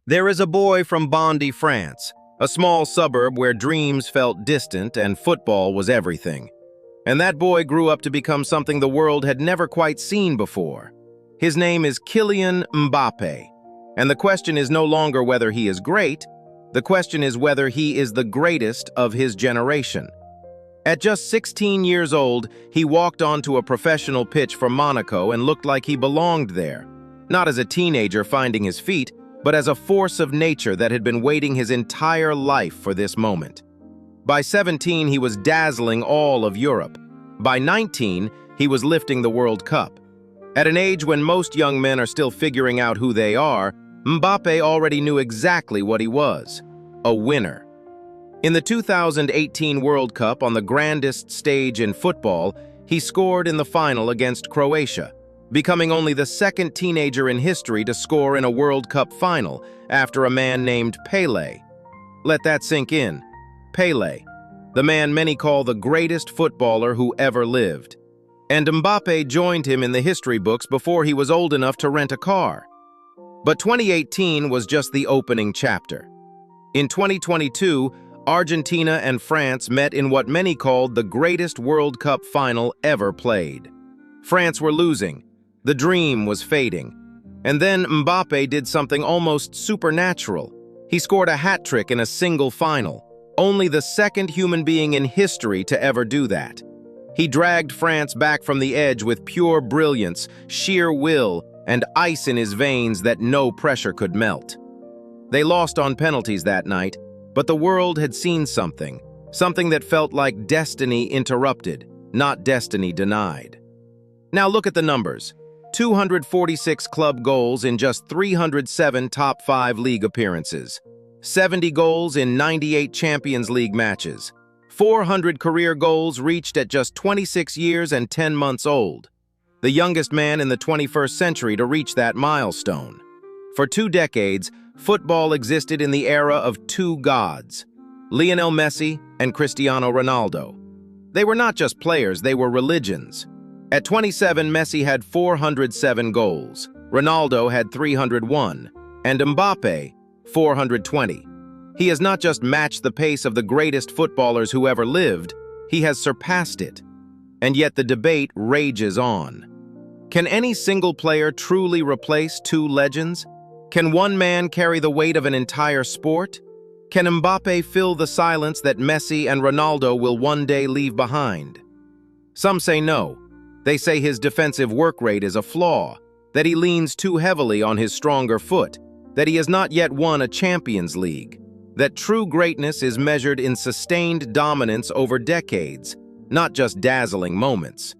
There is a boy from Bondy, France, a small suburb where dreams felt distant and football was everything. And that boy grew up to become something the world had never quite seen before. His name is Kylian Mbappé. And the question is no longer whether he is great, the question is whether he is the greatest of his generation. At just 16 years old, he walked onto a professional pitch for Monaco and looked like he belonged there. Not as a teenager finding his feet, but as a force of nature that had been waiting his entire life for this moment. By 17, he was dazzling all of Europe. By 19, he was lifting the World Cup. At an age when most young men are still figuring out who they are, Mbappé already knew exactly what he was: a winner. In the 2018 World Cup, on the grandest stage in football, he scored in the final against Croatia, becoming only the second teenager in history to score in a World Cup final after a man named Pelé. Let that sink in. Pelé, the man many call the greatest footballer who ever lived. And Mbappé joined him in the history books before he was old enough to rent a car. But 2018 was just the opening chapter. In 2022, Argentina and France met in what many called the greatest World Cup final ever played. France were losing. The dream was fading. And then Mbappé did something almost supernatural. He scored a hat trick in a single final, only the second human being in history to ever do that. He dragged France back from the edge with pure brilliance, sheer will, and ice in his veins that no pressure could melt. They lost on penalties that night, but the world had seen something that felt like destiny interrupted, not destiny denied. Now look at the numbers. 246 club goals in just 307 top 5 league appearances, 70 goals in 98 Champions League matches, 400 career goals reached at just 26 years and 10 months old, the youngest man in the 21st century to reach that milestone. For 2 decades, football existed in the era of two gods, Lionel Messi and Cristiano Ronaldo. They were not just players, they were religions. At 27, Messi had 407 goals, Ronaldo had 301, and Mbappé, 420. He has not just matched the pace of the greatest footballers who ever lived, he has surpassed it. And yet the debate rages on. Can any single player truly replace two legends? Can one man carry the weight of an entire sport? Can Mbappé fill the silence that Messi and Ronaldo will one day leave behind? Some say no. They say his defensive work rate is a flaw, that he leans too heavily on his stronger foot, that he has not yet won a Champions League, that true greatness is measured in sustained dominance over decades, not just dazzling moments.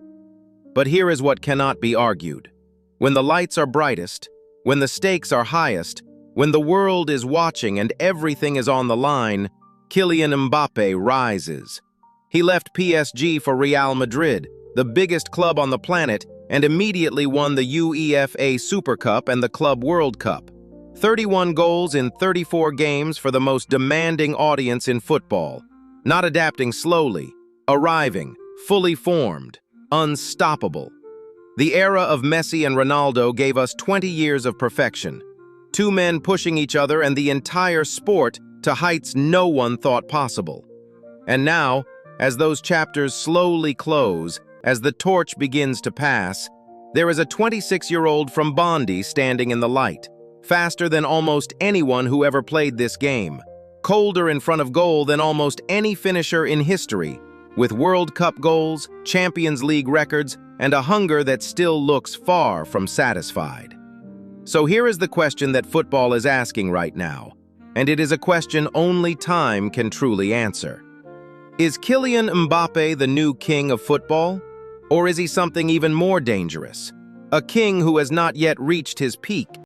But here is what cannot be argued. When the lights are brightest, when the stakes are highest, when the world is watching and everything is on the line, Kylian Mbappé rises. He left PSG for Real Madrid, the biggest club on the planet, and immediately won the UEFA Super Cup and the Club World Cup. 31 goals in 34 games for the most demanding audience in football. Not adapting slowly, arriving, fully formed, unstoppable. The era of Messi and Ronaldo gave us 20 years of perfection. Two men pushing each other and the entire sport to heights no one thought possible. And now, as those chapters slowly close, as the torch begins to pass, there is a 26-year-old from Bondy standing in the light, faster than almost anyone who ever played this game, colder in front of goal than almost any finisher in history, with World Cup goals, Champions League records, and a hunger that still looks far from satisfied. So here is the question that football is asking right now, and it is a question only time can truly answer. Is Kylian Mbappé the new king of football? Or is he something even more dangerous? A king who has not yet reached his peak?